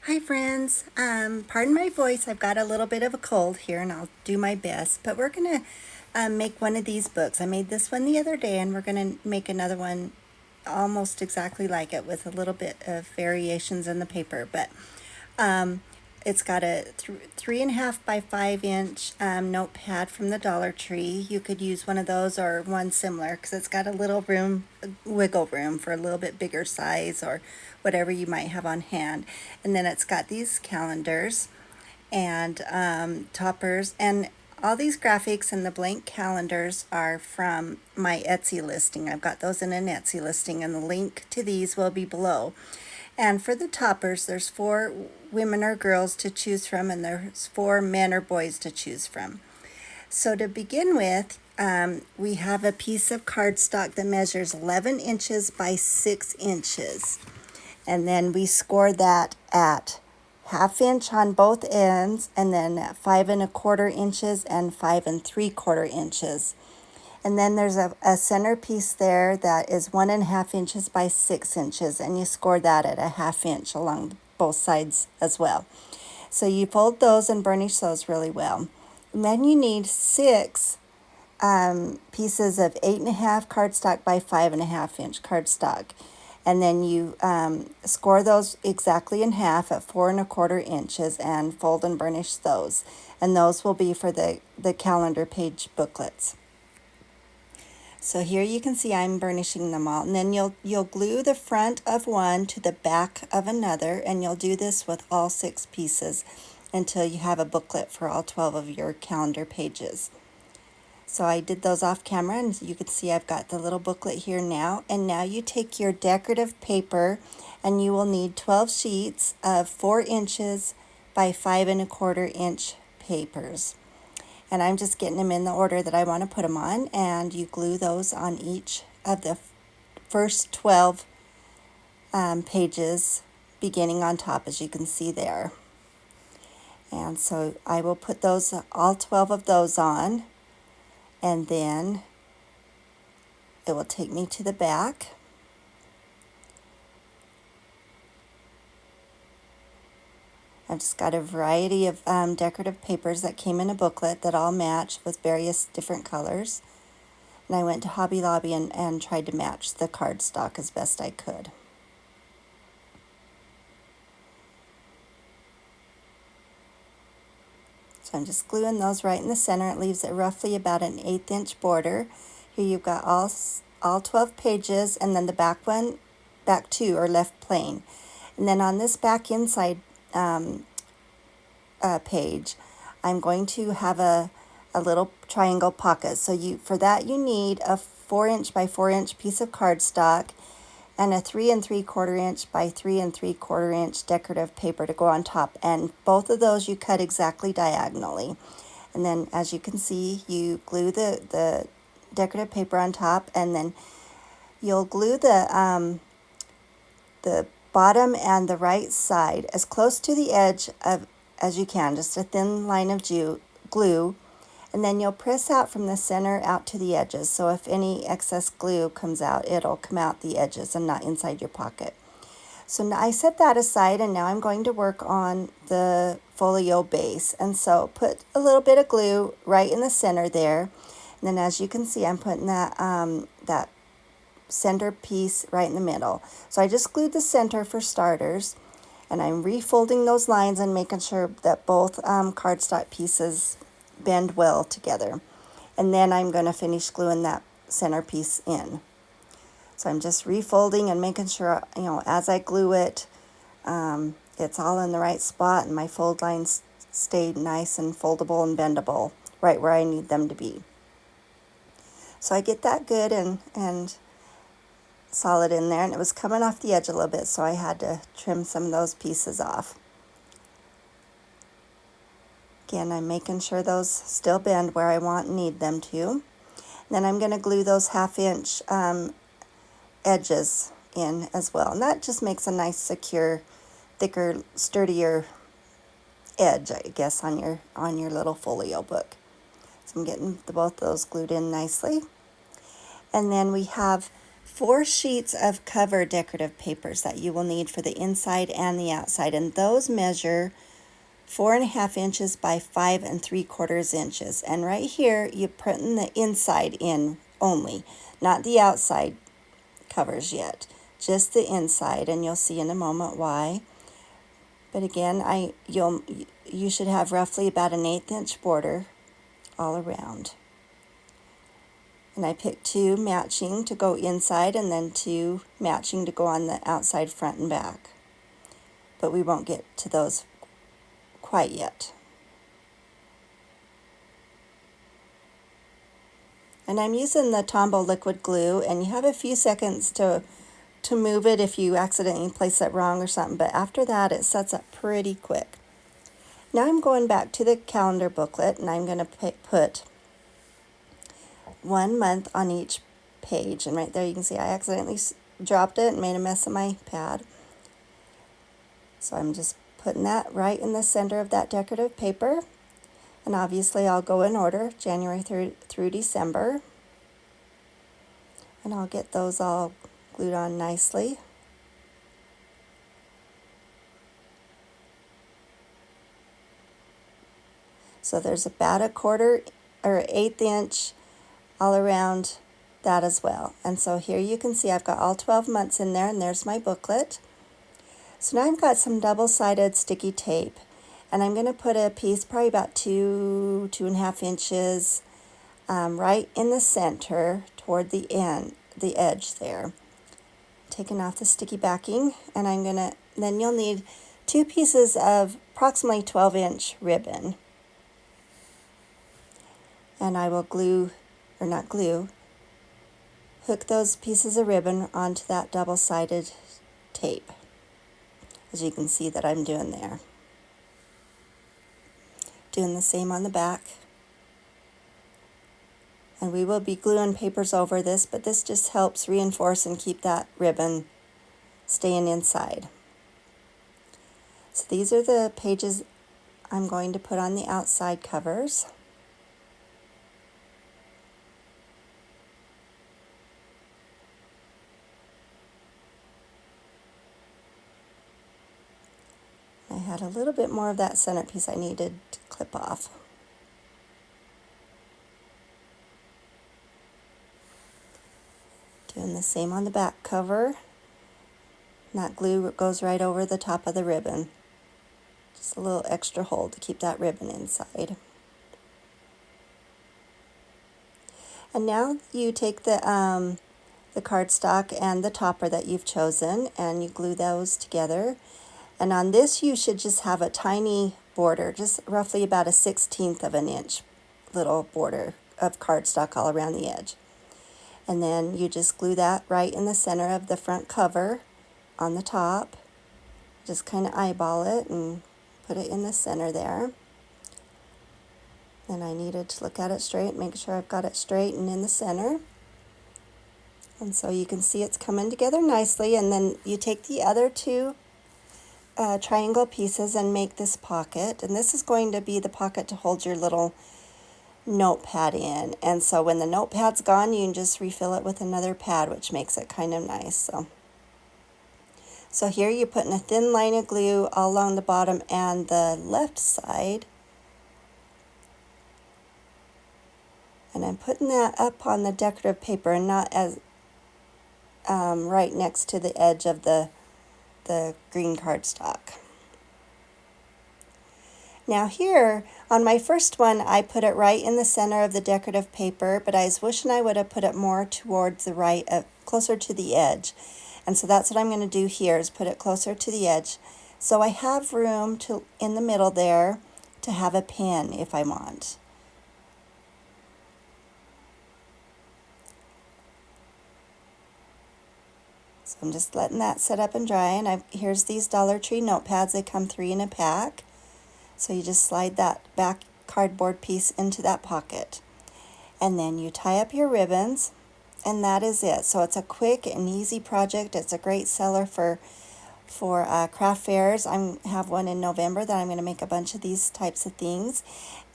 Hi friends, pardon my voice. I've got a little bit of a cold here and I'll do my best, but we're going to make one of these books. I made this one the other day and we're going to make another one almost exactly like it with a little bit of variations in the paper, but um, it's got a 3.5 by 5 inch notepad from the Dollar Tree. You could use one of those or one similar because it's got a little room, wiggle room for a little bit bigger size or whatever you might have on hand. And then it's got these calendars and toppers, and all these graphics and the blank calendars are from my Etsy listing. I've got those in an Etsy listing, and the link to these will be below. And for the toppers, there's 4 women or girls to choose from, and there's 4 men or boys to choose from. So to begin with, we have a piece of cardstock that measures 11 inches by 6 inches. And then we score that at 1/2 inch on both ends, and then at 5 1/4 inches and 5 3/4 inches. And then there's a center piece there that is 1.5 inches by 6 inches, and you score that at 1/2 inch along both sides as well. So you fold those and burnish those really well. And then you need 6 pieces of 8.5 cardstock by 5.5 inch cardstock. And then you score those exactly in half at 4 1/4 inches and fold and burnish those. And those will be for the calendar page booklets. So here you can see I'm burnishing them all, and then you'll glue the front of one to the back of another, and you'll do this with all 6 pieces until you have a booklet for all 12 of your calendar pages. So I did those off camera, and you can see I've got the little booklet here now. And now you take your decorative paper, and you will need 12 sheets of 4 inches by 5 1/4 inch papers. And I'm just getting them in the order that I want to put them on, and you glue those on each of the first 12 pages beginning on top, as you can see there. And so I will put those, all 12 of those on, and then it will take me to the back. I've just got a variety of decorative papers that came in a booklet that all match with various different colors. And I went to Hobby Lobby and tried to match the cardstock as best I could. So I'm just gluing those right in the center. It leaves it roughly about an 1/8 inch border. Here you've got all 12 pages, and then the back 2 are left plain. And then on this back inside page, I'm going to have a little triangle pocket. So for that you need a 4 inch by 4 inch piece of cardstock and a 3 3/4 inch by 3 3/4 inch decorative paper to go on top. And both of those you cut exactly diagonally. And then, as you can see, you glue the decorative paper on top, and then you'll glue the bottom and the right side as close to the edge as you can, just a thin line of glue, and then you'll press out from the center out to the edges. So if any excess glue comes out, it'll come out the edges and not inside your pocket. So now I set that aside, and now I'm going to work on the folio base. And so put a little bit of glue right in the center there, and then as you can see, I'm putting that center piece right in the middle. So I just glued the center for starters, and I'm refolding those lines and making sure that both cardstock pieces bend well together. And then I'm going to finish gluing that center piece in. So I'm just refolding and making sure, as I glue it, it's all in the right spot, and my fold lines stay nice and foldable and bendable right where I need them to be. So I get that good and solid in there, and it was coming off the edge a little bit, so I had to trim some of those pieces off. Again, I'm making sure those still bend where I want and need them to. And then I'm going to glue those 1/2 inch edges in as well, and that just makes a nice, secure, thicker, sturdier edge, I guess, on your little folio book. So I'm getting both those glued in nicely. And then we have 4 sheets of cover decorative papers that you will need for the inside and the outside, and those measure 4.5 inches by 5 3/4 inches. And right here you're putting the inside in only, not the outside covers yet, just the inside, and you'll see in a moment why. But again, you should have roughly about an 1/8 inch border all around. And I picked 2 matching to go inside and then 2 matching to go on the outside front and back. But we won't get to those quite yet. And I'm using the Tombow liquid glue, and you have a few seconds to move it if you accidentally place it wrong or something, but after that it sets up pretty quick. Now I'm going back to the calendar booklet, and I'm going to put 1 month on each page, and right there you can see I accidentally dropped it and made a mess of my pad. So I'm just putting that right in the center of that decorative paper, and obviously I'll go in order, January through December, and I'll get those all glued on nicely. So there's about a 1/4 or 1/8 inch all around that as well. And so here you can see I've got all 12 months in there, and there's my booklet. So now I've got some double-sided sticky tape, and I'm going to put a piece probably about 2.5 inches right in the center toward the edge there. Taking off the sticky backing, and then you'll need 2 pieces of approximately 12-inch ribbon. And I will hook those pieces of ribbon onto that double-sided tape, as you can see that I'm doing there. Doing the same on the back. And we will be gluing papers over this, but this just helps reinforce and keep that ribbon staying inside. So these are the pages I'm going to put on the outside covers. I had a little bit more of that centerpiece I needed to clip off. Doing the same on the back cover. That glue goes right over the top of the ribbon. Just a little extra hold to keep that ribbon inside. And now you take the cardstock and the topper that you've chosen, and you glue those together. And on this you should just have a tiny border, just roughly about a 1/16 of an inch little border of cardstock all around the edge. And then you just glue that right in the center of the front cover on the top. Just kind of eyeball it and put it in the center there. Then I needed to look at it straight, make sure I've got it straight and in the center. And so you can see it's coming together nicely, and then you take the other 2 triangle pieces and make this pocket, and this is going to be the pocket to hold your little notepad in. And so when the notepad's gone, you can just refill it with another pad, which makes it kind of nice. So here you're putting a thin line of glue all along the bottom and the left side, and I'm putting that up on the decorative paper and not as right next to the edge of the green cardstock. Now here, on my first one, I put it right in the center of the decorative paper, but I was wishing I would have put it more towards the right, closer to the edge. And so that's what I'm going to do here, is put it closer to the edge. So I have room in the middle there to have a pin if I want. So I'm just letting that set up and dry, and here's these Dollar Tree notepads. They come 3 in a pack. So you just slide that back cardboard piece into that pocket. And then you tie up your ribbons, and that is it. So it's a quick and easy project. It's a great seller for for craft fairs. I have one in November that I'm going to make a bunch of these types of things,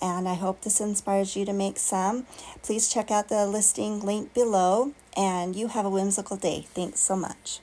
and I hope this inspires you to make some. Please check out the listing link below, and you have a whimsical day. Thanks so much.